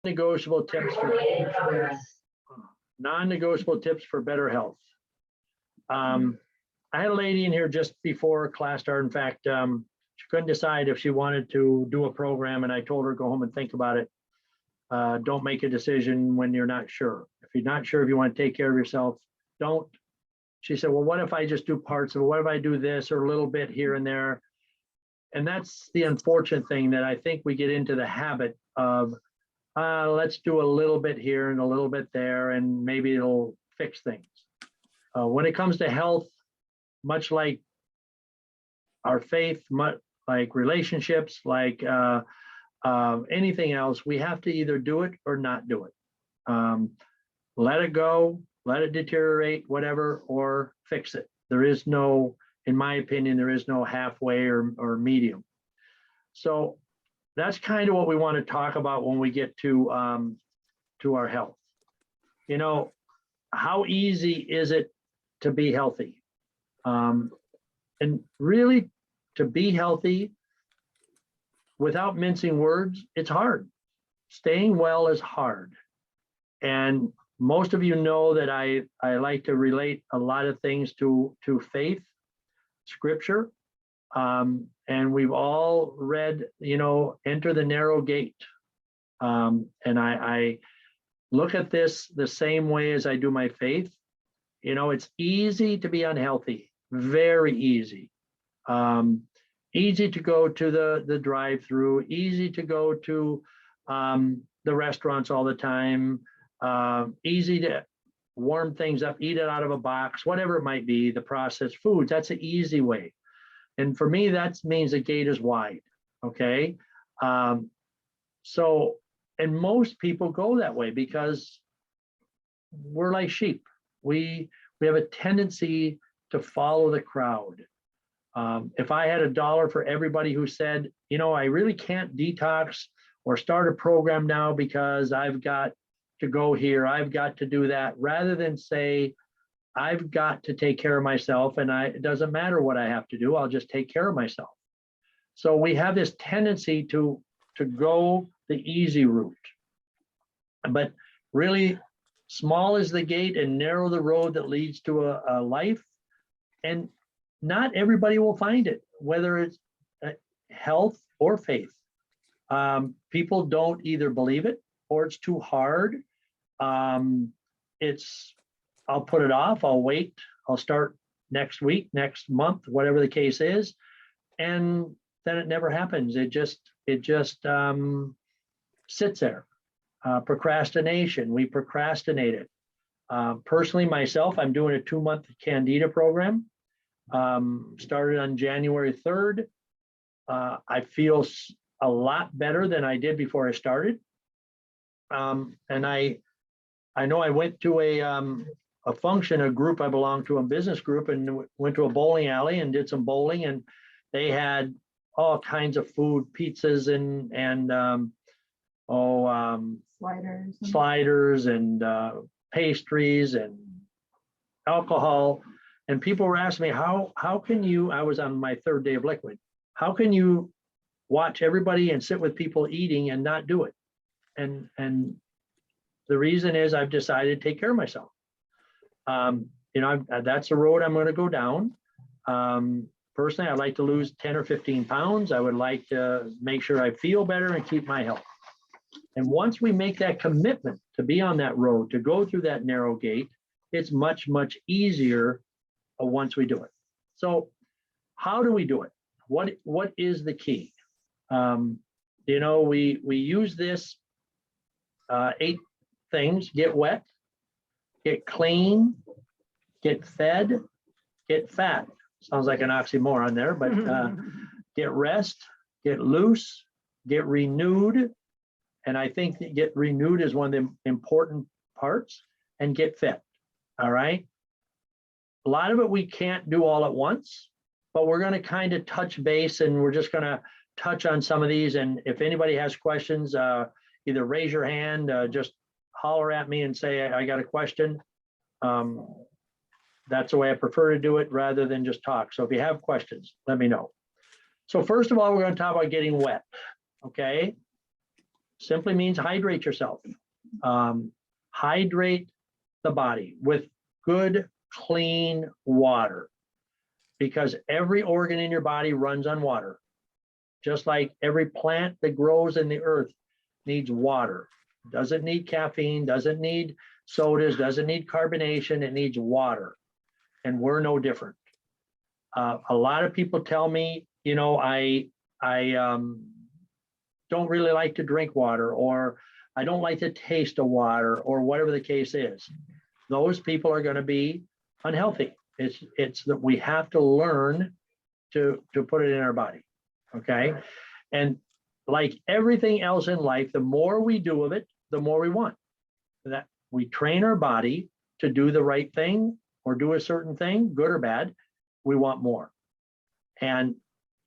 Non-negotiable tips for non-negotiable tips for better health. I had a lady in here just before class started. In fact, she couldn't decide if she wanted to do a program, and I told her go home and think about it. Don't make a decision when you're not sure. If you're not sure if you want to take care of yourself, don't. She said, well, what if I just do parts of it? What if I do this or a little bit here and there? And that's the unfortunate thing, that I think we get into the habit of, let's do a little bit here and a little bit there, and maybe it'll fix things. When it comes to health, much like our faith, like relationships, like anything else, we have to either do it or not do it. Let it go, let it deteriorate, whatever, or fix it. There is no, in my opinion, there is no halfway or medium. So that's kind of what we want to talk about when we get to our health. You know, how easy is it to be healthy? And really, to be healthy, without mincing words, it's hard. Staying well is hard. And most of you know that I like to relate a lot of things to faith, scripture. And we've all read, you know, enter the narrow gate. And I look at this the same way as I do my faith. You know, it's easy to be unhealthy, very easy. Easy to go to the drive-through, easy to go to the restaurants all the time, easy to warm things up, eat it out of a box, whatever it might be, the processed foods, that's an easy way. And for me, that means the gate is wide, okay? So, and most people go that way because we're like sheep. We have a tendency to follow the crowd. If I had $1 for everybody who said, you know, I really can't detox or start a program now because I've got to go here, I've got to do that, rather than say, I've got to take care of myself, and it doesn't matter what I have to do, I'll just take care of myself. So we have this tendency to go the easy route. But really, small is the gate and narrow the road that leads to a life. And not everybody will find it, whether it's health or faith. People don't either believe it or it's too hard. I'll put it off, I'll wait, I'll start next week, next month, whatever the case is. And then it never happens. It just sits there. Procrastination, we procrastinate it. Personally, myself, I'm doing a 2-month Candida program. Started on January 3rd. I feel a lot better than I did before I started. And I know I went to a function, a group I belong to, a business group, and went to a bowling alley and did some bowling, and they had all kinds of food, pizzas and sliders and pastries and alcohol. And people were asking me, how can you, I was on my 3rd day of liquid, how can you watch everybody and sit with people eating and not do it? And the reason is I've decided to take care of myself. You know, that's the road I'm going to go down. Personally, I'd like to lose 10 or 15 pounds. I would like to make sure I feel better and keep my health. And once we make that commitment to be on that road, to go through that narrow gate, it's much, much easier once we do it. So how do we do it? What is the key? You know, we use this 8 things: get wet, get clean, get fed, get fat. Sounds like an oxymoron there, but get rest, get loose, get renewed. And I think that get renewed is one of the important parts, and get fit. All right. A lot of it we can't do all at once, but we're going to kind of touch base, and we're just going to touch on some of these. And if anybody has questions, either raise your hand, just holler at me and say, I got a question. That's the way I prefer to do it, rather than just talk. So if you have questions, let me know. So first of all, we're going to talk about getting wet. Okay. simply means hydrate yourself. Hydrate the body with good, clean water, because every organ in your body runs on water. Just like every plant that grows in the earth needs water. Doesn't need caffeine, doesn't need sodas, doesn't need carbonation, it needs water. And we're no different. A lot of people tell me, you know, I don't really like to drink water, or I don't like the taste of water, or whatever the case is. Those people are going to be unhealthy. It's that we have to learn to put it in our body. Okay. And like everything else in life, the more we do of it, the more we want. That we train our body to do the right thing or do a certain thing, good or bad, we want more. And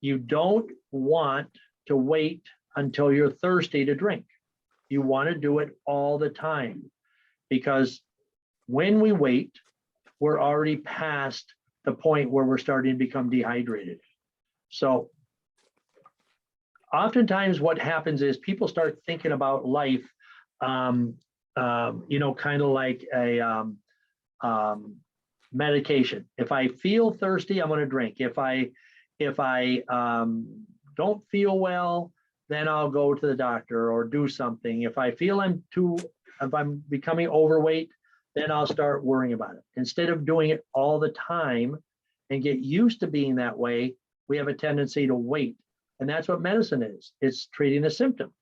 you don't want to wait until you're thirsty to drink. You want to do it all the time, because when we wait, we're already past the point where we're starting to become dehydrated. So oftentimes what happens is people start thinking about life, you know, kind of like a medication. If I feel thirsty, I'm going to drink. If I don't feel well, then I'll go to the doctor or do something. If I feel if I'm becoming overweight, then I'll start worrying about it. Instead of doing it all the time and get used to being that way, we have a tendency to wait. And that's what medicine is. It's treating a symptom.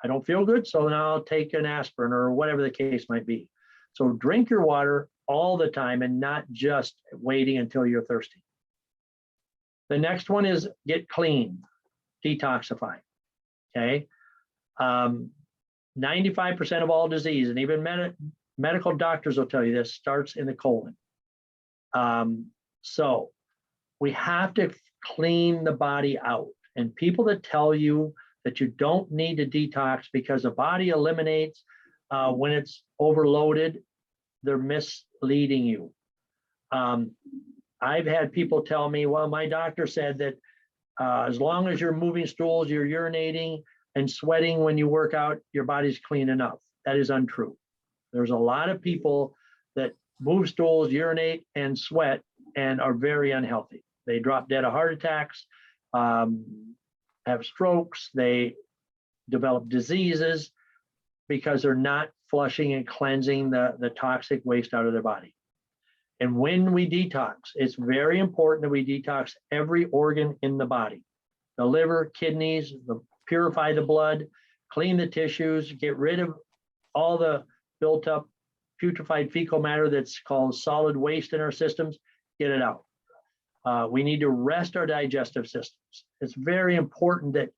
I don't feel good, so now I'll take an aspirin or whatever the case might be. So drink your water all the time and not just waiting until you're thirsty. The next one is get clean, detoxify. Okay. 95% of all disease, and even medical doctors will tell you this, starts in the colon. So we have to clean the body out. And people that tell you that you don't need to detox because the body eliminates when it's overloaded, they're misleading you. I've had people tell me, well, my doctor said that as long as you're moving stools, you're urinating and sweating when you work out, your body's clean enough. That is untrue. There's a lot of people that move stools, urinate, and sweat and are very unhealthy. They drop dead of heart attacks, have strokes, they develop diseases because they're not flushing and cleansing the toxic waste out of their body. And when we detox, it's very important that we detox every organ in the body. The liver, kidneys, purify the blood, clean the tissues, get rid of all the built up putrefied fecal matter that's called solid waste in our systems, get it out. We need to rest our digestive systems. It's very important that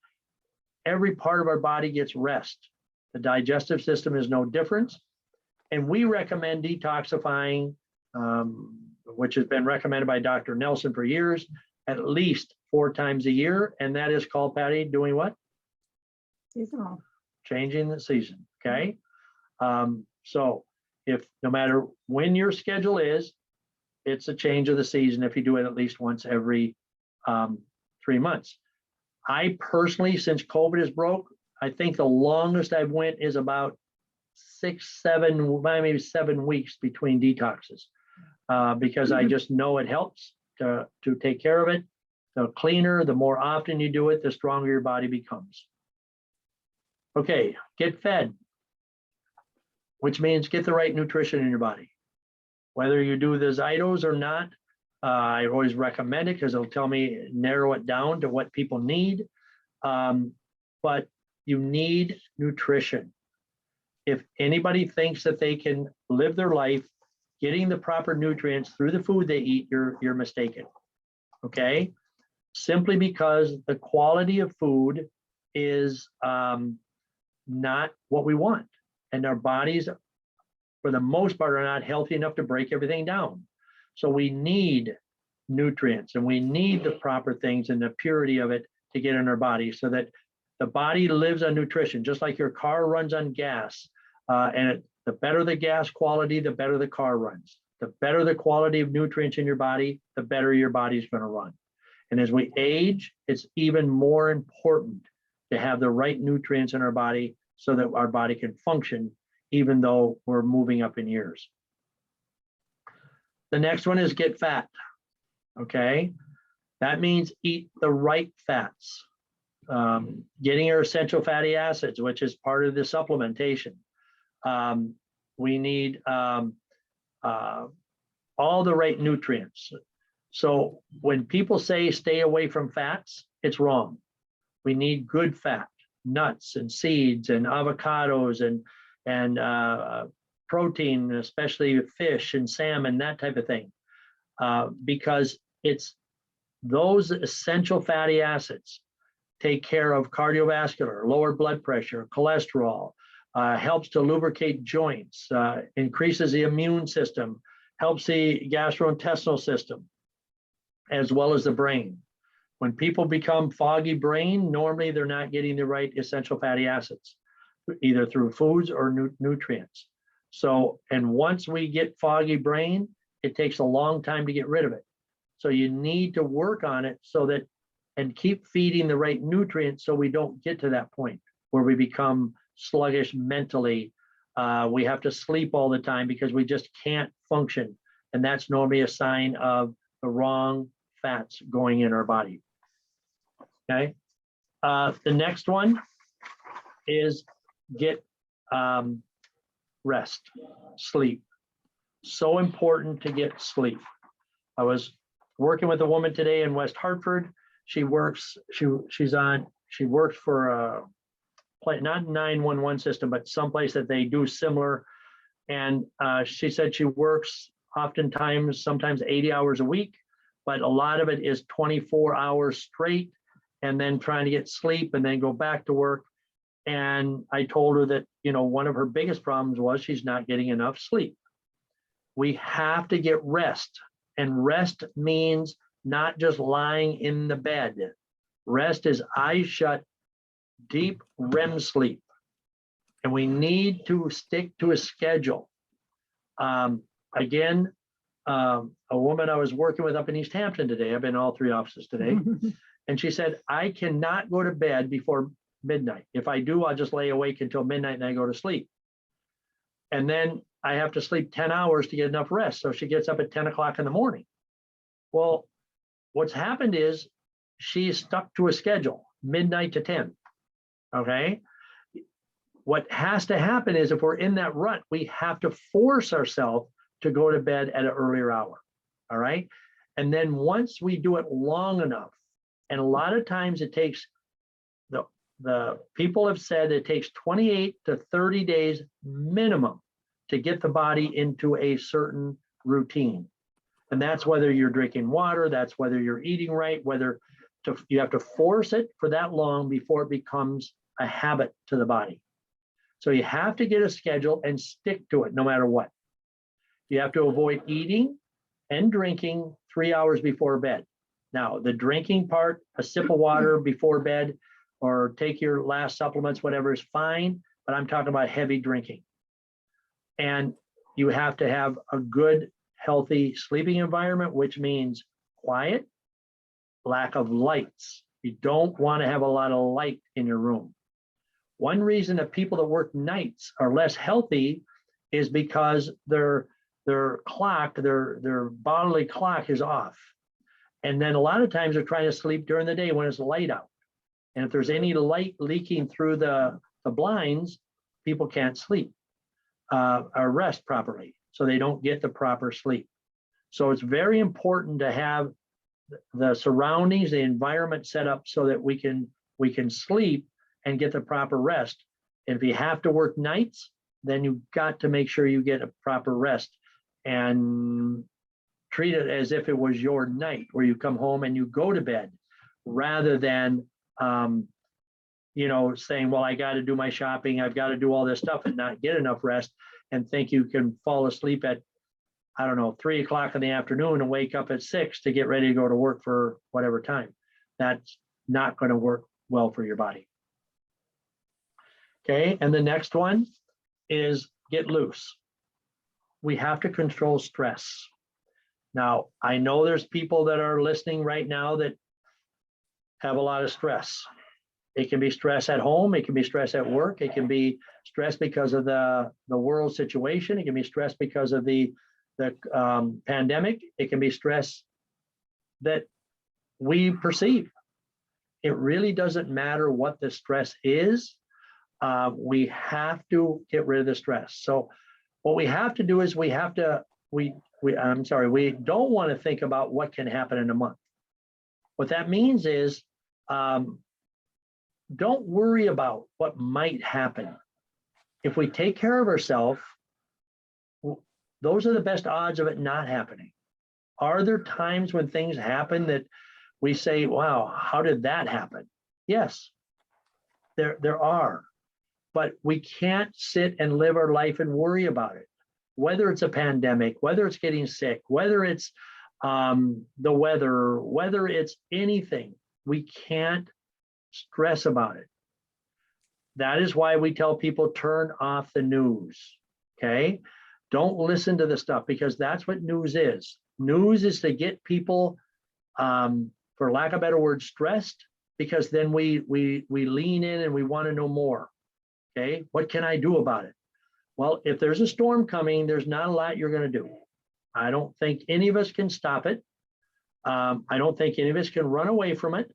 every part of our body gets rest. The digestive system is no different. And we recommend detoxifying, which has been recommended by Dr. Nelson for years, at least 4 times a year. And that is called, Patty, doing what? Seasonal. Changing the season, okay? So if no matter when your schedule is, it's a change of the season if you do it at least once every 3 months. I personally, since COVID is broke, I think the longest I've went is about 6, 7, maybe 7 weeks between detoxes, because I just know it helps to take care of it. The cleaner, the more often you do it, the stronger your body becomes. Okay, get fed, which means get the right nutrition in your body. Whether you do the Zytos or not, I always recommend it because it'll tell me, narrow it down to what people need. But you need nutrition. If anybody thinks that they can live their life getting the proper nutrients through the food they eat, you're mistaken. Okay? Simply because the quality of food is not what we want. And our bodies, for the most part, are not healthy enough to break everything down. So we need nutrients and we need the proper things and the purity of it to get in our body, so that the body lives on nutrition, just like your car runs on gas. The better the gas quality, the better the car runs. The better the quality of nutrients in your body, the better your body's going to run. And as we age, it's even more important to have the right nutrients in our body so that our body can function, even though we're moving up in years. The next one is get fat. Okay, that means eat the right fats. Getting your essential fatty acids, which is part of the supplementation. We need all the right nutrients. So when people say stay away from fats, it's wrong. We need good fat, nuts and seeds and avocados and protein, especially fish and salmon, that type of thing, because it's those essential fatty acids take care of cardiovascular, lower blood pressure, cholesterol, helps to lubricate joints, increases the immune system, helps the gastrointestinal system, as well as the brain. When people become foggy brain, normally they're not getting the right essential fatty acids, either through foods or nutrients. So, and once we get foggy brain, it takes a long time to get rid of it. So you need to work on it so that, and keep feeding the right nutrients so we don't get to that point where we become sluggish mentally. We have to sleep all the time because we just can't function. And that's normally a sign of the wrong fats going in our body. Okay. The next one is get rest, sleep. So important to get sleep. I was working with a woman today in West Hartford. She works, she works for a not 911 system, but someplace that they do similar. And she said she works oftentimes, sometimes 80 hours a week, but a lot of it is 24 hours straight and then trying to get sleep and then go back to work. And I told her that, you know, one of her biggest problems was she's not getting enough sleep. We have to get rest, and rest means not just lying in the bed. Rest is eyes shut, deep REM sleep. And we need to stick to a schedule. Again, a woman I was working with up in East Hampton today, I've been in all three offices today, and she said, I cannot go to bed before midnight. If I do, I'll just lay awake until midnight and I go to sleep. And then I have to sleep 10 hours to get enough rest. So she gets up at 10 o'clock in the morning. Well, what's happened is she's stuck to a schedule, midnight to 10. Okay. What has to happen is if we're in that rut, we have to force ourselves to go to bed at an earlier hour. All right. And then once we do it long enough, and a lot of times it takes, the people have said it takes 28 to 30 days minimum to get the body into a certain routine. And that's whether you're drinking water, that's whether you're eating right, whether you have to force it for that long before it becomes a habit to the body. So you have to get a schedule and stick to it no matter what. You have to avoid eating and drinking 3 hours before bed. Now, the drinking part, a sip of water before bed, or take your last supplements, whatever is fine, but I'm talking about heavy drinking. And you have to have a good, healthy sleeping environment, which means quiet, lack of lights. You don't want to have a lot of light in your room. One reason that people that work nights are less healthy is because their clock, their bodily clock is off. And then a lot of times they're trying to sleep during the day when it's light out. And if there's any light leaking through the blinds, people can't sleep or rest properly. So they don't get the proper sleep. So it's very important to have the surroundings, the environment set up so that we can sleep and get the proper rest. And if you have to work nights, then you've got to make sure you get a proper rest and treat it as if it was your night where you come home and you go to bed rather than saying, well, I got to do my shopping, I've got to do all this stuff and not get enough rest and think you can fall asleep at, 3 o'clock in the afternoon and wake up at 6 to get ready to go to work for whatever time. That's not going to work well for your body. Okay, and the next one is get loose. We have to control stress. Now, I know there's people that are listening right now that have a lot of stress. It can be stress at home. It can be stress at work. It can be stress because of the world situation. It can be stress because of the pandemic. It can be stress that we perceive. It really doesn't matter what the stress is. We have to get rid of the stress. So what we have to do is we don't want to think about what can happen in a month. What that means is don't worry about what might happen. If we take care of ourselves, those are the best odds of it not happening. Are there times when things happen that we say, wow, how did that happen? Yes, there are. But we can't sit and live our life and worry about it. Whether it's a pandemic, whether it's getting sick, whether it's the weather, whether it's anything, we can't stress about it. That is why we tell people turn off the news, okay? Don't listen to the stuff, because that's what news is. News is to get people, for lack of a better word, stressed, because then we lean in and we want to know more. Okay, what can I do about it? Well, if there's a storm coming, there's not a lot you're going to do. I don't think any of us can stop it. I don't think any of us can run away from it.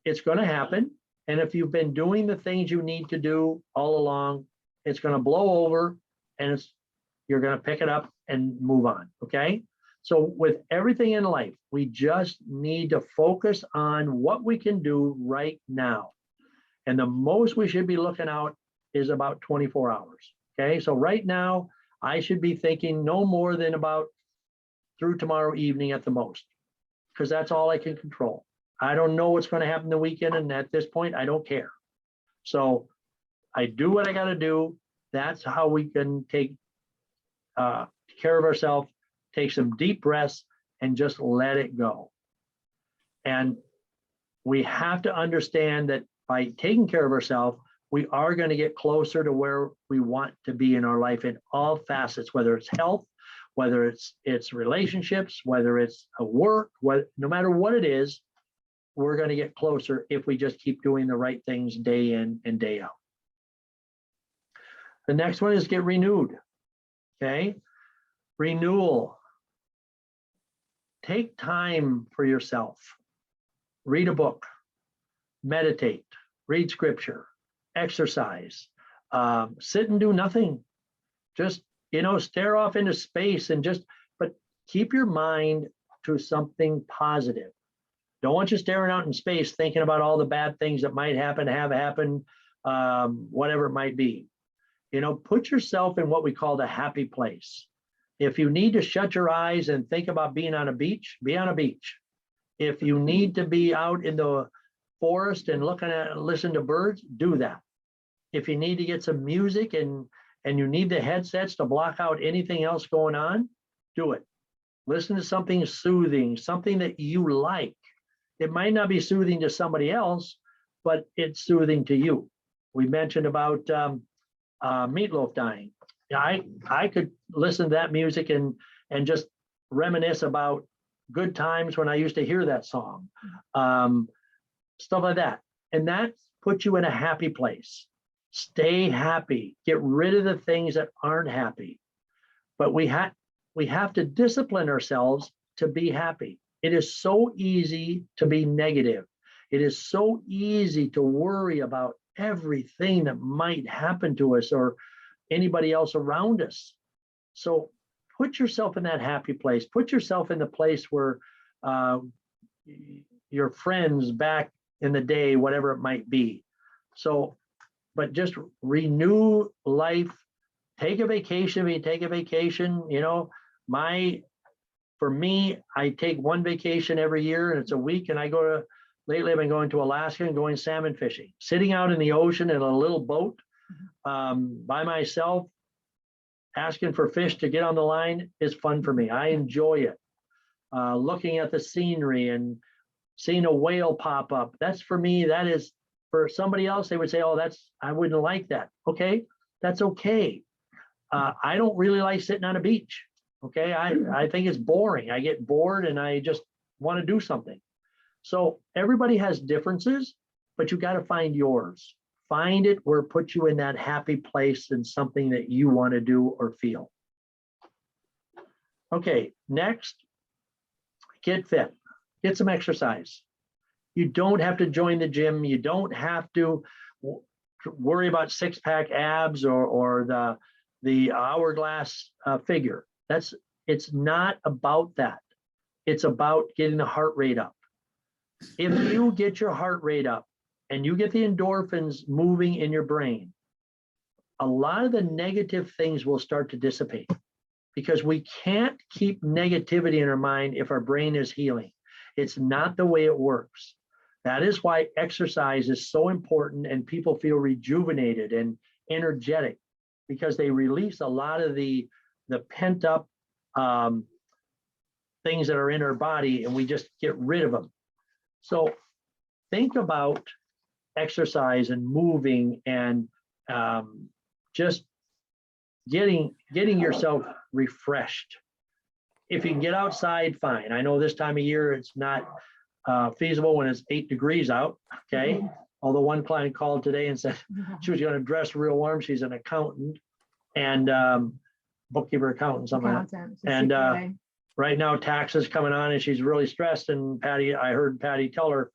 It's going to happen. And if you've been doing the things you need to do all along, it's going to blow over, and you're going to pick it up and move on. Okay. So with everything in life, we just need to focus on what we can do right now. And the most we should be looking out is about 24 hours. Okay, so right now I should be thinking no more than about through tomorrow evening at the most, because that's all I can control. I don't know what's going to happen the weekend, and at this point I don't care. So I do what I got to do. That's how we can take care of ourselves, take some deep breaths, and just let it go. And we have to understand that by taking care of ourselves, we are going to get closer to where we want to be in our life in all facets, whether it's health, whether it's relationships, whether it's a work, no matter what it is, we're going to get closer if we just keep doing the right things day in and day out. The next one is get renewed. Okay, renewal. Take time for yourself. Read a book, meditate, read scripture, exercise, sit and do nothing. Just, stare off into space and but keep your mind to something positive. Don't want you staring out in space thinking about all the bad things that might happen, have happened, whatever it might be. Put yourself in what we call the happy place. If you need to shut your eyes and think about being on a beach, be on a beach. If you need to be out in the forest and listen to birds, do that. If you need to get some music and you need the headsets to block out anything else going on, do it. Listen to something soothing, something that you like. It might not be soothing to somebody else, but it's soothing to you. We mentioned about Meatloaf dying. I could listen to that music and just reminisce about good times when I used to hear that song, stuff like that. And that puts you in a happy place. Stay happy. Get rid of the things that aren't happy. But we have to discipline ourselves to be happy. It is so easy to be negative. It is so easy to worry about everything that might happen to us or anybody else around us. So put yourself in that happy place. Put yourself in the place where your friends back in the day, whatever it might be. So, but just renew life. Take a vacation. When you take a vacation, for me, I take one vacation every year, and it's a week, and lately I've been going to Alaska and going salmon fishing, sitting out in the ocean in a little boat by myself, asking for fish to get on the line is fun for me. I enjoy it. Looking at the scenery and seeing a whale pop up. That's for me, that is for somebody else, they would say, oh, I wouldn't like that. Okay, that's okay. I don't really like sitting on a beach. Okay, I think it's boring. I get bored and I just want to do something. So everybody has differences, but you got to find yours. Find it where it puts you in that happy place and something that you want to do or feel. Okay, next, get fit, get some exercise. You don't have to join the gym. You don't have to worry about six-pack abs or the hourglass figure. It's not about that. It's about getting the heart rate up. If you get your heart rate up and you get the endorphins moving in your brain, a lot of the negative things will start to dissipate, because we can't keep negativity in our mind if our brain is healing. It's not the way it works. That is why exercise is so important, and people feel rejuvenated and energetic, because they release a lot of the pent up things that are in our body, and we just get rid of them. So think about exercise and moving and just getting yourself refreshed. If you can get outside, fine. I know this time of year it's not feasible when it's 8 degrees out, okay? Although one client called today and said she was going to dress real warm. She's an accountant and bookkeeper, accountant, something like that. And right now taxes coming on and she's really stressed. And I heard Patty tell her,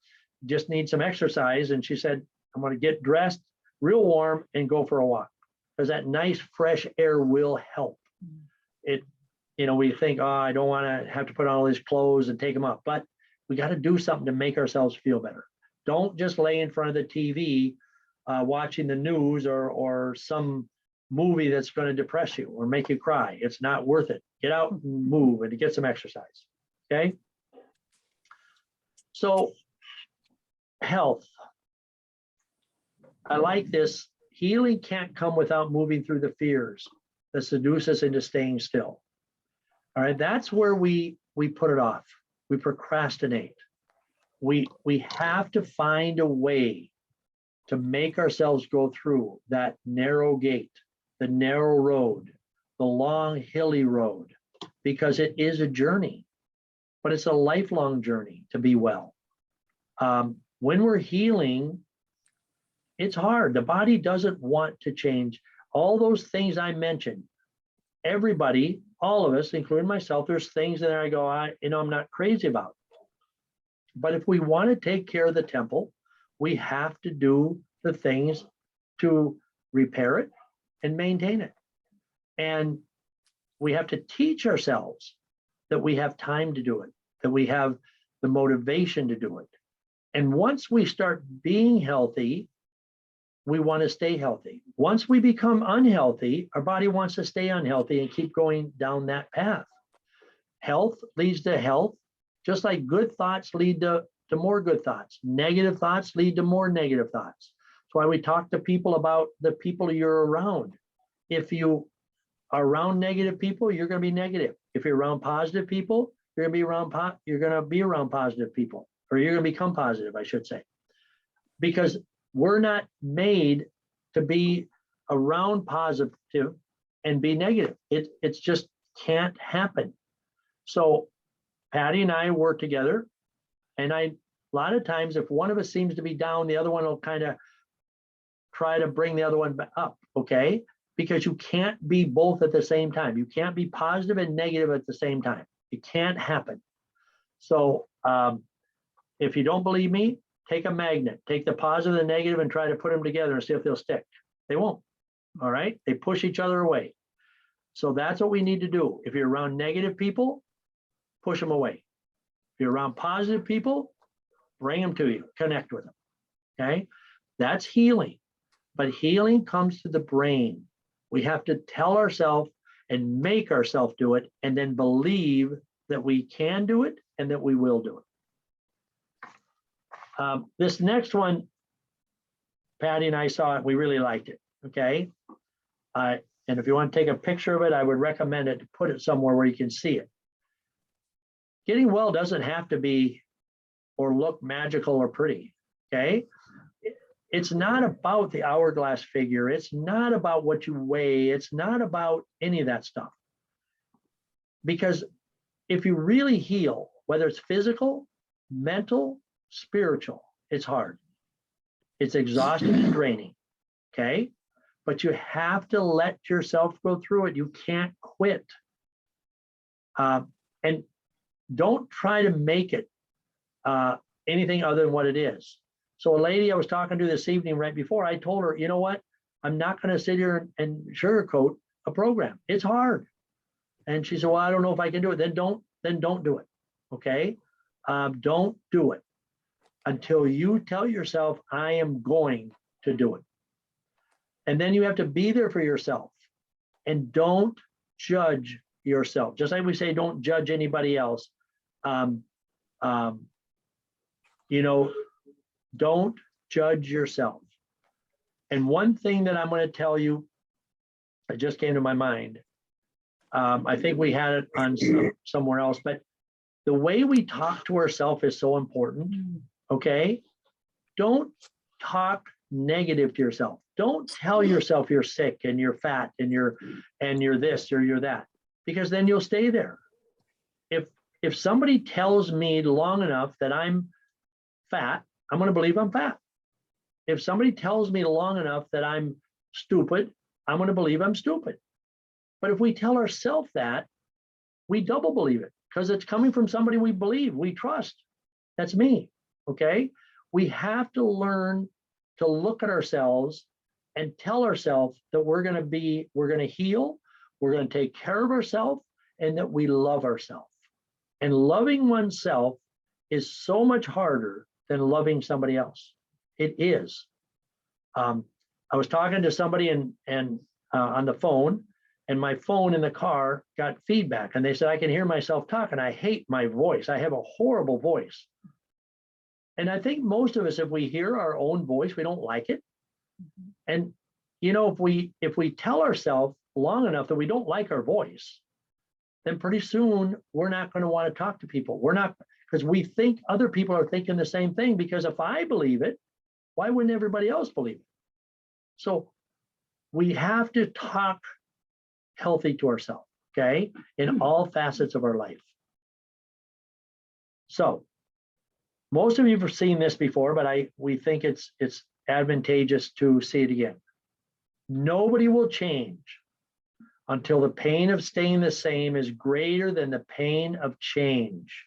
just need some exercise. And she said, I'm going to get dressed real warm and go for a walk, because that nice fresh air will help. We think, oh, I don't want to have to put on all these clothes and take them off, but we got to do something to make ourselves feel better. Don't just lay in front of the TV watching the news or some movie that's going to depress you or make you cry. It's not worth it. Get out and move and get some exercise. Okay. So health. I like this. Healing can't come without moving through the fears that seduce us into staying still. All right. That's where we put it off. We procrastinate. We have to find a way to make ourselves go through that narrow gate, the narrow road, the long hilly road, because it is a journey, but it's a lifelong journey to be well. When we're healing, it's hard. The body doesn't want to change. All those things I mentioned, everybody, all of us, including myself, there's things that I go, I'm not crazy about. But if we want to take care of the temple, we have to do the things to repair it and maintain it. And we have to teach ourselves that we have time to do it, that we have the motivation to do it. And once we start being healthy, we want to stay healthy. Once we become unhealthy, our body wants to stay unhealthy and keep going down that path. Health leads to health, just like good thoughts lead to more good thoughts. Negative thoughts lead to more negative thoughts. That's why we talk to people about the people you're around. If you are around negative people, you're going to be negative. If you're around positive people, you're going to be around positive people, or you're going to become positive, I should say. Because we're not made to be around positive and be negative. It's just can't happen. So Patty and I work together, and a lot of times if one of us seems to be down, the other one will kind of try to bring the other one up, okay? Because you can't be both at the same time. You can't be positive and negative at the same time. It can't happen. So if you don't believe me, take a magnet, take the positive and the negative and try to put them together and see if they'll stick. They won't, all right? They push each other away. So that's what we need to do. If you're around negative people, push them away. If you're around positive people, bring them to you, connect with them, okay? That's healing, but healing comes to the brain. We have to tell ourselves and make ourselves do it, and then believe that we can do it and that we will do it. This next one, Patty and I saw it, we really liked it, okay? And if you want to take a picture of it, I would recommend it to put it somewhere where you can see it. Getting well doesn't have to be or look magical or pretty, okay? It's not about the hourglass figure. It's not about what you weigh. It's not about any of that stuff. Because if you really heal, whether it's physical, mental, spiritual, it's hard. It's exhausting and draining. Okay. But you have to let yourself go through it. You can't quit. And don't try to make it anything other than what it is. So a lady I was talking to this evening right before, I told her, you know what? I'm not going to sit here and sugarcoat a program. It's hard. And she said, well, I don't know if I can do it. Then don't do it. Okay. Don't do it until you tell yourself, I am going to do it. And then you have to be there for yourself and don't judge yourself. Just like we say, don't judge anybody else. You know, don't judge yourself. And one thing that I'm going to tell you, it just came to my mind. I think we had it on somewhere else, but the way we talk to ourselves is so important. Okay. Don't talk negative to yourself. Don't tell yourself you're sick and you're fat and you're this or you're that, because then you'll stay there. If somebody tells me long enough that I'm fat, I'm going to believe I'm fat. If somebody tells me long enough that I'm stupid, I'm going to believe I'm stupid. But if we tell ourselves that, we double believe it because it's coming from somebody we believe, we trust. That's me. Okay. We have to learn to look at ourselves and tell ourselves that we're going to heal, we're going to take care of ourselves, and that we love ourselves. And loving oneself is so much harder than loving somebody else. It is. I was talking to somebody and on the phone, and my phone in the car got feedback, and they said, I can hear myself talking. I hate my voice. I have a horrible voice. And I think most of us, if we hear our own voice, we don't like it. And, you know, if we tell ourselves long enough that we don't like our voice, then pretty soon we're not going to want to talk to people. We're not, because we think other people are thinking the same thing, because if I believe it, why wouldn't everybody else believe it? So we have to talk healthy to ourselves, okay, in all facets of our life. So most of you have seen this before, but we think it's advantageous to see it again. Nobody will change until the pain of staying the same is greater than the pain of change.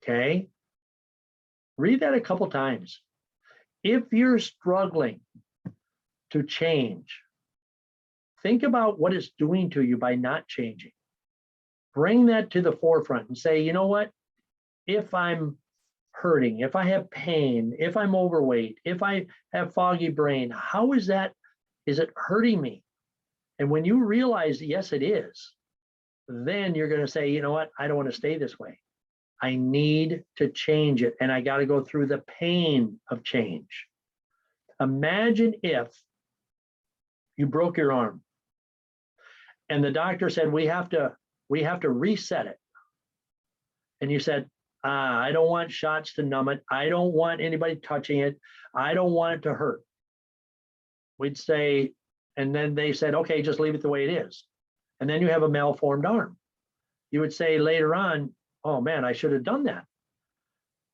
Okay? Read that a couple times. If you're struggling to change, think about what it's doing to you by not changing. Bring that to the forefront and say, you know what? If I'm hurting, if I have pain, if I'm overweight, if I have foggy brain, how is that? Is it hurting me? And when you realize, yes, it is, then you're going to say, you know what? I don't want to stay this way. I need to change it. And I got to go through the pain of change. Imagine if you broke your arm and the doctor said, we have to reset it. And you said, I don't want shots to numb it. I don't want anybody touching it. I don't want it to hurt. We'd say, and then they said, okay, just leave it the way it is. And then you have a malformed arm. You would say later on, oh man, I should have done that.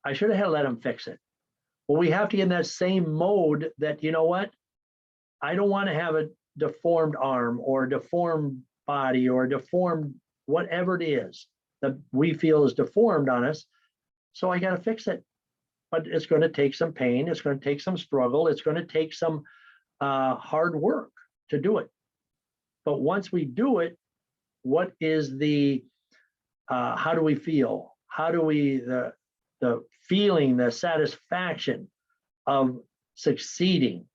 I should have let him fix it. Well, we have to get in that same mode that, you know what? I don't want to have a deformed arm or a deformed body or a deformed whatever it is that we feel is deformed on us. So I got to fix it. But it's going to take some pain. It's going to take some struggle. It's going to take some hard work to do it. But once we do it, what is the, how do we feel? How do we, the feeling, the satisfaction of succeeding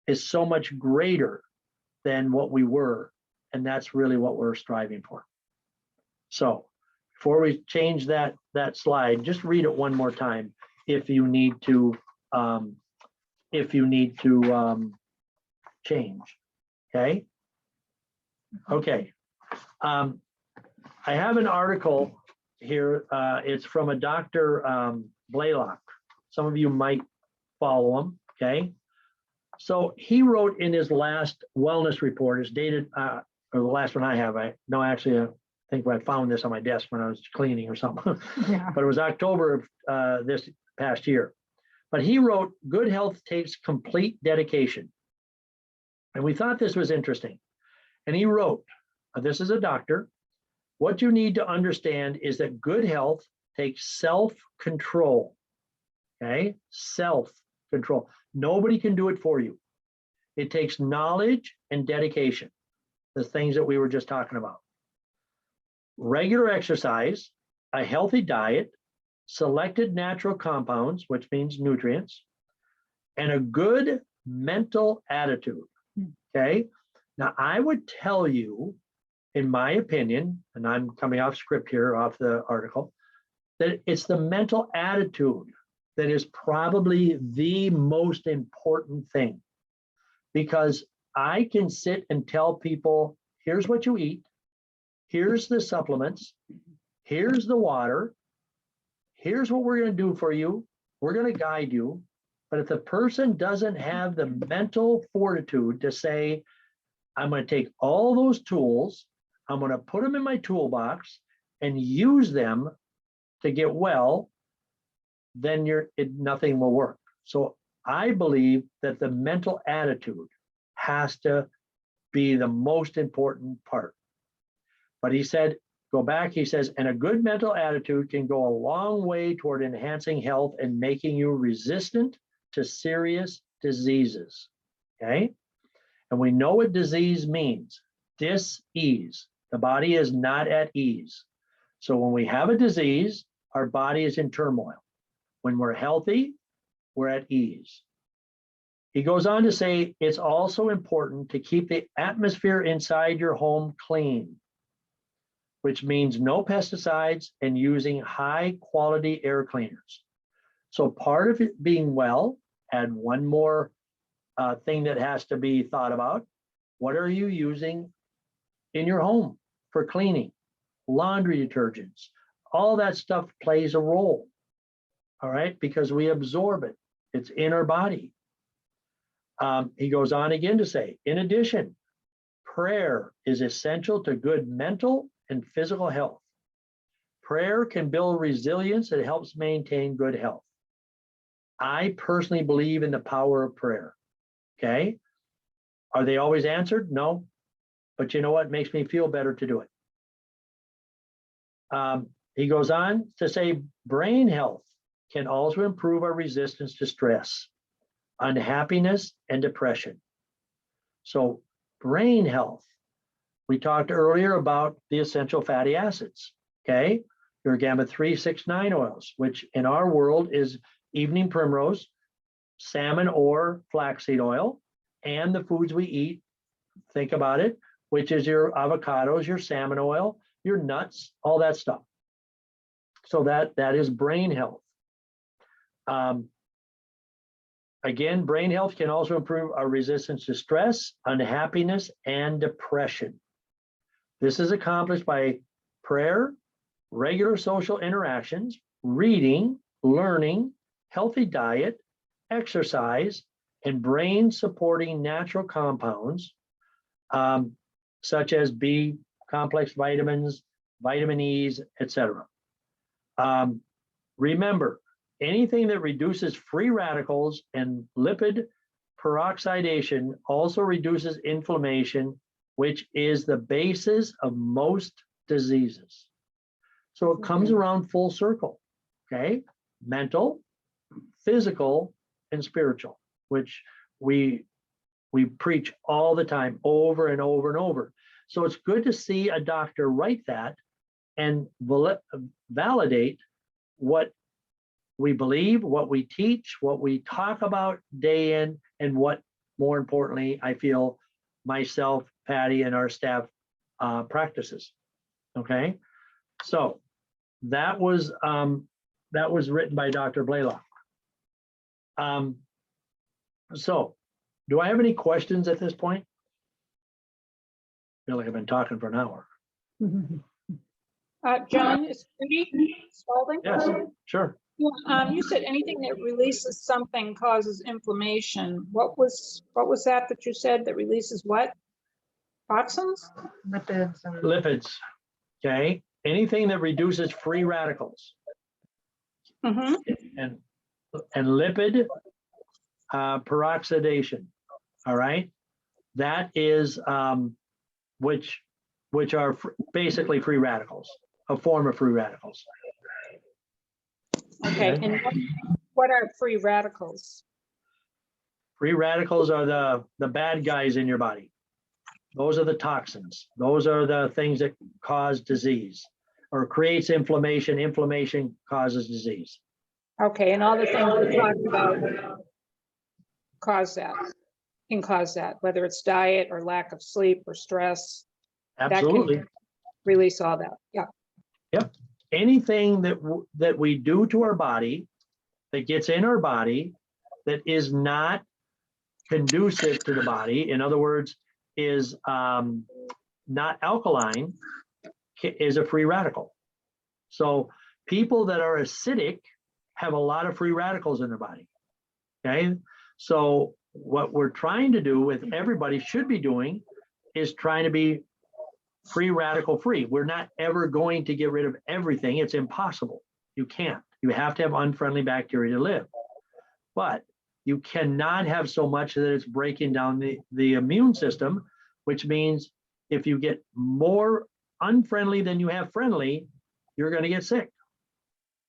is so much greater than what we were. And that's really what we're striving for. So before we change that slide, just read it one more time if you need to change. Okay. Okay. I have an article here. It's from a Dr. Blaylock. Some of you might follow him. Okay. So he wrote in his last wellness report, it's dated, or the last one I have. I think I found this on my desk when I was cleaning or something. Yeah. But it was October of this past year. But he wrote, good health takes complete dedication. And we thought this was interesting. And he wrote, this is a doctor, what you need to understand is that good health takes self-control. Okay, self-control. Nobody can do it for you. It takes knowledge and dedication, the things that we were just talking about. Regular exercise, a healthy diet, selected natural compounds, which means nutrients, and a good mental attitude. Okay, now I would tell you, in my opinion, and I'm coming off script here, off the article, that it's the mental attitude that is probably the most important thing, because I can sit and tell people, here's what you eat, here's the supplements, here's the water, here's what we're going to do for you, we're going to guide you. But if the person doesn't have the mental fortitude to say, I'm going to take all those tools, I'm going to put them in my toolbox and use them to get well, then nothing will work. So I believe that the mental attitude has to be the most important part. But he said, go back, he says, and a good mental attitude can go a long way toward enhancing health and making you resistant to serious diseases. Okay? And we know what disease means, dis-ease. The body is not at ease. So when we have a disease, our body is in turmoil. When we're healthy, we're at ease. He goes on to say, it's also important to keep the atmosphere inside your home clean, which means no pesticides and using high quality air cleaners. So part of it being well, add one more thing that has to be thought about. What are you using in your home for cleaning? Laundry detergents, all that stuff plays a role. All right, because we absorb it. It's in our body. He goes on again to say, in addition, prayer is essential to good mental and physical health. Prayer can build resilience that helps maintain good health. I personally believe in the power of prayer. Okay. Are they always answered? No. But you know what? It makes me feel better to do it. He goes on to say, brain health can also improve our resistance to stress, unhappiness, and depression. So brain health, we talked earlier about the essential fatty acids, okay? Your omega-3, 6, 9 oils, which in our world is evening primrose, salmon or flaxseed oil, and the foods we eat, think about it, which is your avocados, your salmon oil, your nuts, all that stuff. So that is brain health. Again, brain health can also improve our resistance to stress, unhappiness, and depression. This is accomplished by prayer, regular social interactions, reading, learning, healthy diet, exercise, and brain supporting natural compounds, such as B complex vitamins, vitamin E's, etc. Remember, anything that reduces free radicals and lipid peroxidation also reduces inflammation, which is the basis of most diseases. So it comes around full circle, okay? Mental, physical, and spiritual, which we preach all the time, over and over and over. So it's good to see a doctor write that and validate what we believe, what we teach, what we talk about day in, and what, more importantly, I feel myself, Patty, and our staff practices. Okay, so that was written by Dr. Blaylock. So, do I have any questions at this point? I feel like I've been talking for an hour. John, is Cindy Spalding? Yes, sure. Yeah, you said anything that releases something causes inflammation. What was that you said that releases what? Toxins? Lipids. Lipids, okay? Anything that reduces free radicals. Mm-hmm. And and lipid peroxidation. All right, that is which are basically free radicals, a form of free radicals. Okay, and what are free radicals? Free radicals are the bad guys in your body. Those are the toxins. Those are the things that cause disease or creates inflammation. Inflammation causes disease. Okay, and all the things we talked about can cause that, whether it's diet or lack of sleep or stress. Absolutely. That can release all that. Yeah. Yep. Anything that we do to our body, that gets in our body, that is not conducive to the body, in other words, is not alkaline, is a free radical. So people that are acidic have a lot of free radicals in their body. Okay, so what we're trying to do with everybody should be doing is trying to be free radical free. We're not ever going to get rid of everything. It's impossible. You can't. You have to have unfriendly bacteria to live. But you cannot have so much that it's breaking down the immune system, which means if you get more unfriendly than you have friendly, you're going to get sick.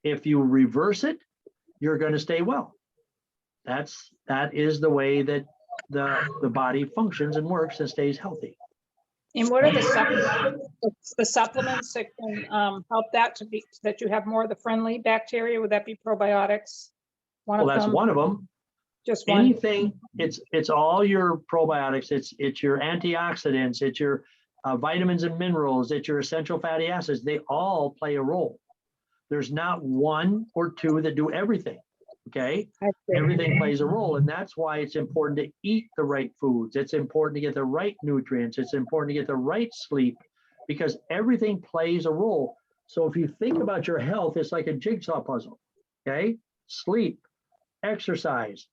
If you reverse it, you're going to stay well. That is the way that the body functions and works and stays healthy. And what are the supplements that can help that that you have more of the friendly bacteria? Would that be probiotics? Well, that's one of them. Just one. Anything, it's all your probiotics, it's your antioxidants, it's your vitamins and minerals, it's your essential fatty acids. They all play a role. There's not one or two that do everything. Okay, everything plays a role, and that's why it's important to eat the right foods. It's important to get the right nutrients. It's important to get the right sleep, because everything plays a role. So if you think about your health, it's like a jigsaw puzzle. Okay, sleep, exercise,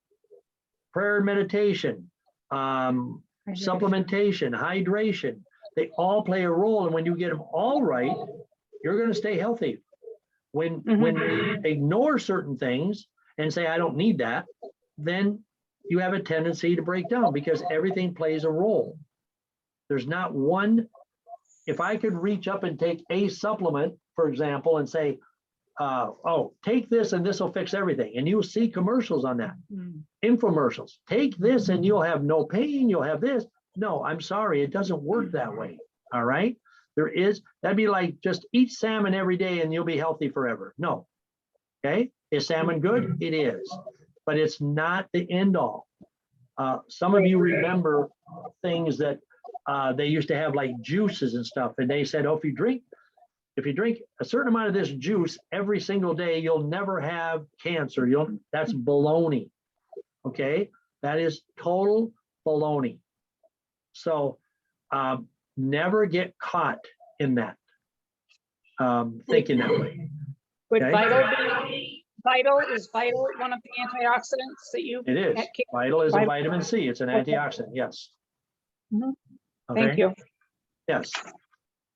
prayer and meditation, supplementation, hydration, they all play a role. And when you get them all right, you're going to stay healthy. When we ignore certain things and say, I don't need that, then you have a tendency to break down, because everything plays a role. There's not one. If I could reach up and take a supplement, for example, and say, oh, take this and this will fix everything. And you'll see commercials on that, infomercials. Take this and you'll have no pain, you'll have this. No, I'm sorry, it doesn't work that way. All right. That'd be like just eat salmon every day and you'll be healthy forever. No. Okay. Is salmon good? It is, but it's not the end all. Some of you remember things that they used to have, like juices and stuff. And they said, oh, if you drink a certain amount of this juice every single day, you'll never have cancer. That's baloney. Okay. That is total baloney. So never get caught in that, thinking that way. Would Okay? Vital is one of the antioxidants that you? It is. Vital is a vitamin C. It's an antioxidant. Yes. Mhm. Okay. Thank you. Yes.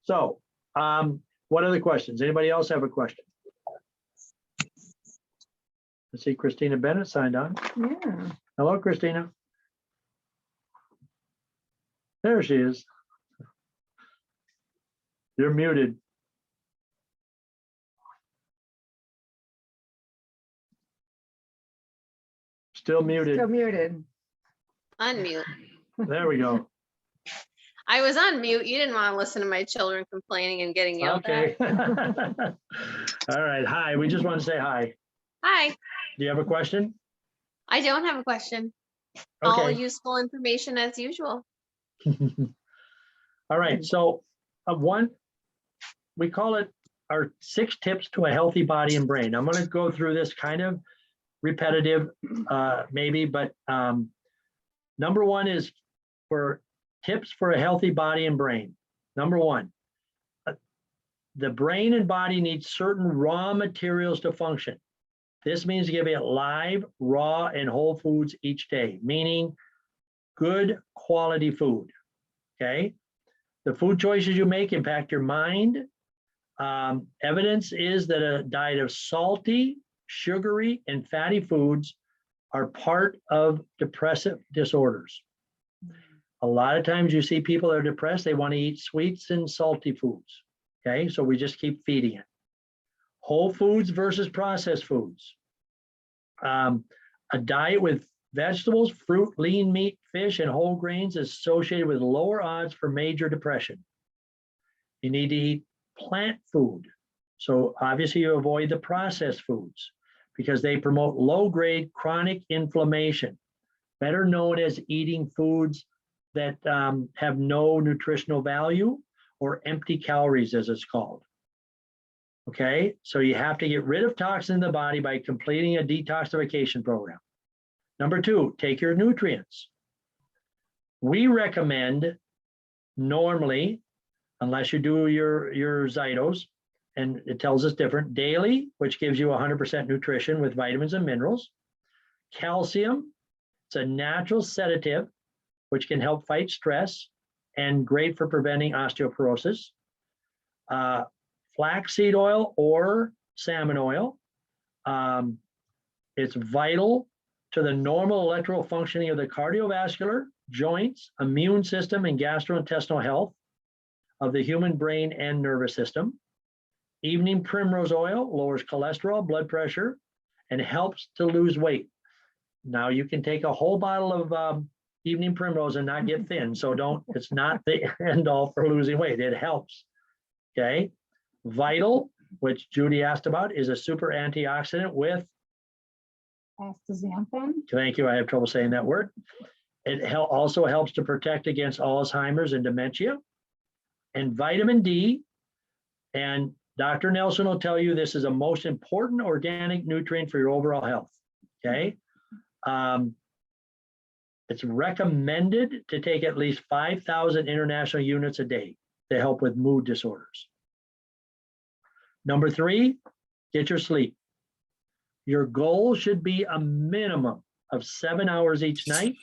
So, what other questions? Anybody else have a question? Let's see, Christina Bennett signed on. Yeah. Hello, Christina. There she is. You're muted. Still muted. Still muted. Unmute. There we go. I was on mute. You didn't want to listen to my children complaining and getting yelled Okay. at. All right. Hi. We just want to say hi. Hi. Do you have a question? I don't have a question. All Okay. useful information as usual. All right. So we call it our 6 tips to a healthy body and brain. I'm going to go through this kind of repetitive, maybe, but number 1 is for tips for a healthy body and brain. Number 1, the brain and body need certain raw materials to function. This means giving it live, raw, and whole foods each day, meaning good quality food. Okay. The food choices you make impact your mind. Evidence is that a diet of salty, sugary, and fatty foods are part of depressive disorders. A lot of times you see people that are depressed, they want to eat sweets and salty foods. Okay, so we just keep feeding it. Whole foods versus processed foods. A diet with vegetables, fruit, lean meat, fish, and whole grains is associated with lower odds for major depression. You need to eat plant food. So obviously you avoid the processed foods because they promote low-grade chronic inflammation, better known as eating foods that have no nutritional value or empty calories, as it's called. Okay, so you have to get rid of toxins in the body by completing a detoxification program. Number 2, take your nutrients. We recommend normally, unless you do your Zytos, and it tells us different, daily, which gives you 100% nutrition with vitamins and minerals. Calcium, it's a natural sedative, which can help fight stress and great for preventing osteoporosis. Flaxseed oil or salmon oil. It's vital to the normal electrical functioning of the cardiovascular, joints, immune system, and gastrointestinal health of the human brain and nervous system. Evening primrose oil lowers cholesterol, blood pressure, and helps to lose weight. Now you can take a whole bottle of evening primrose and not get thin. So don't, it's not the end all for losing weight. It helps. Okay. Vital, which Judy asked about, is a super antioxidant with, Astaxanthin. thank you, I have trouble saying that word. It also helps to protect against Alzheimer's and dementia. And vitamin D, and Dr. Nelson will tell you this is a most important organic nutrient for your overall health. Okay. It's recommended to take at least 5,000 international units a day to help with mood disorders. Number 3, get your sleep. Your goal should be a minimum of 7 hours each night.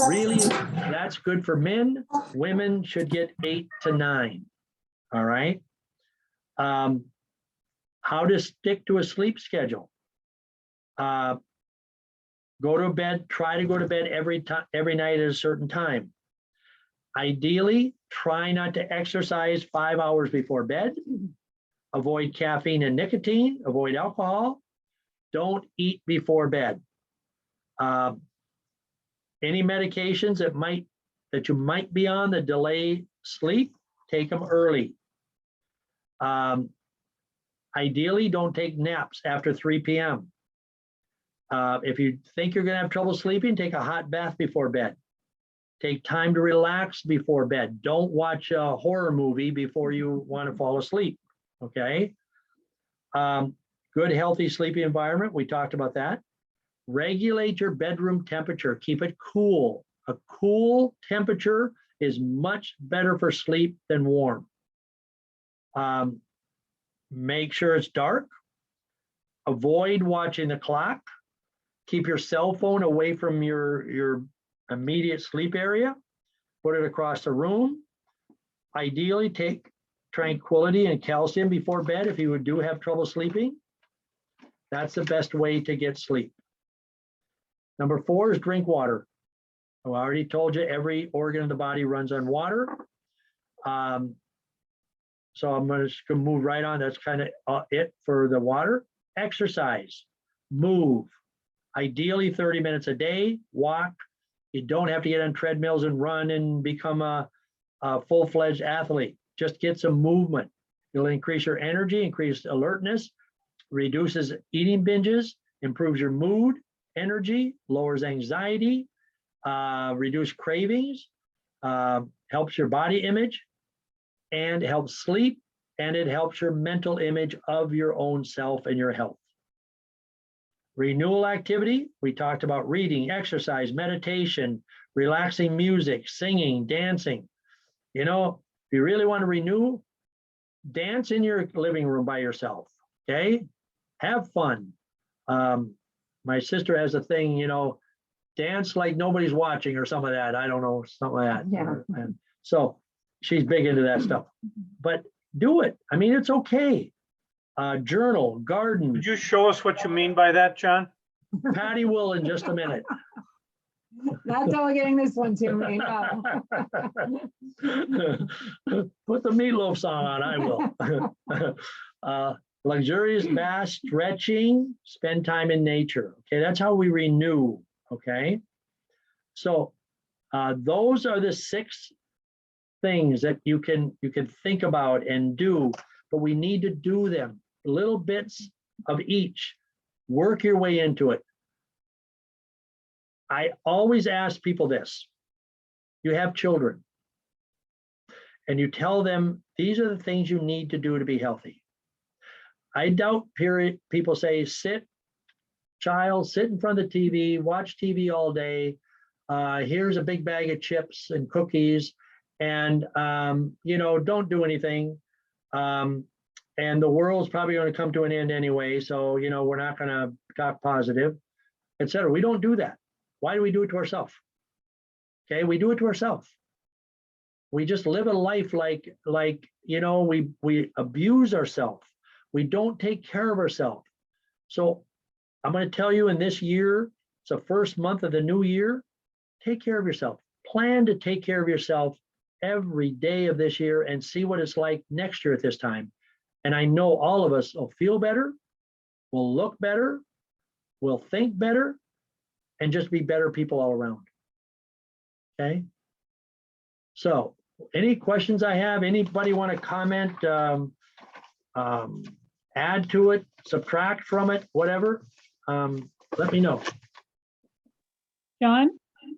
Really, that's good for men. Women should get 8 to 9. All right. How to stick to a sleep schedule. Go to bed, try to go to bed every night at a certain time. Ideally, try not to exercise 5 hours before bed. Avoid caffeine and nicotine, avoid alcohol. Don't eat before bed. Any medications that you might be on that delay sleep, take them early. Ideally, don't take naps after 3 p.m. If you think you're going to have trouble sleeping, take a hot bath before bed. Take time to relax before bed. Don't watch a horror movie before you want to fall asleep. Okay. Good, healthy sleeping environment. We talked about that. Regulate your bedroom temperature. Keep it cool. A cool temperature is much better for sleep than warm. Make sure it's dark. Avoid watching the clock. Keep your cell phone away from your immediate sleep area. Put it across the room. Ideally, take Tranquility and calcium before bed if you do have trouble sleeping. That's the best way to get sleep. Number 4 is drink water. I already told you every organ of the body runs on water. So I'm just going to move right on. That's kind of it for the water. Exercise, move. Ideally 30 minutes a day, walk. You don't have to get on treadmills and run and become a full-fledged athlete. Just get some movement. It'll increase your energy, increase alertness, reduces eating binges, improves your mood, energy, lowers anxiety, reduce cravings, helps your body image, and helps sleep, and it helps your mental image of your own self and your health. Renewal activity, we talked about reading, exercise, meditation, relaxing music, singing, dancing. You know, if you really want to renew, dance in your living room by yourself, okay? Have fun. My sister has a thing, you know, dance like nobody's watching or some of that. I don't know, something like that. Yeah. And so she's big into that stuff. But do it. I mean, it's okay. Journal, garden. Could you show us what you mean by that, John? Patty will in just a minute. Not delegating this one to me, no. Put the meatloaf song on, I will. Luxurious bath, stretching, spend time in nature. Okay, that's how we renew. Okay, so those are the 6 things that you can think about and do, but we need to do them. Little bits of each. Work your way into it. I always ask people this. You have children and you tell them these are the things you need to do to be healthy. I doubt people say, sit in front of the TV, watch TV all day. Here's a big bag of chips and cookies and, don't do anything. And the world's probably going to come to an end anyway. So, we're not going to talk positive, et cetera. We don't do that. Why do we do it to ourselves? Okay, we do it to ourselves. We just live a life like we abuse ourselves. We don't take care of ourselves. So I'm going to tell you in this year, it's the first month of the new year, take care of yourself. Plan to take care of yourself every day of this year and see what it's like next year at this time. And I know all of us will feel better, will look better, will think better, and just be better people all around. Okay. So any questions I have, anybody want to comment, add to it, subtract from it, whatever, let me know. John,